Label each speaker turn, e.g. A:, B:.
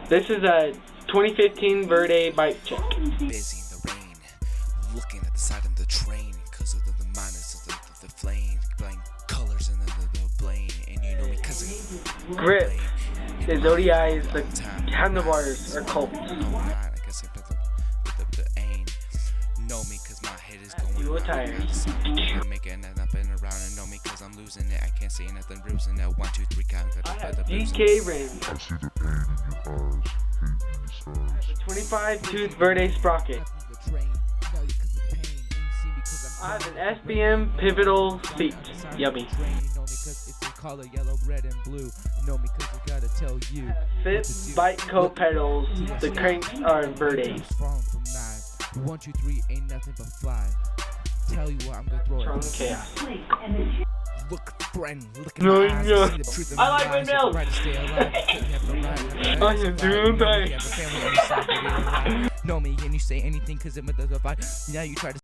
A: This is a 2015 Verde bike check.
B: Busy in the rain, looking at the side of the train, cause of the minus of the flame, blank colors and the blame, and you know me cause of
A: Grip. The Zodiac is the handlebars are cold.
B: No, not, I guess I put the aim. Know me cause my head is going
A: Dual tires.
B: I'm making it up and around and know me cause I'm losing it. I can't see nothing bruising that 1, 2, 3 count.
A: I have DK rims.
C: I see the pain in your eyes, hate in your size.
A: 25 tooth Verde sprocket. I have an SBM pivotal seat. Yummy.
D: Color yellow, red, and blue. Know me cause I gotta tell you.
A: Fit bike co pedals. The cranks are Verde.
D: From 9. 1, 2, 3 ain't nothing but 5. Tell you what, I'm gonna throw it.
A: KontrollingKaos.
D: Look, friend, look at
A: No,
D: my eyes.
A: no.
D: See the truth in
A: I
D: my
A: like
D: eyes.
A: windmills.
D: Right to stay alive.
A: I am doing
D: Know me, and you say anything cause it does a fight. Now you try to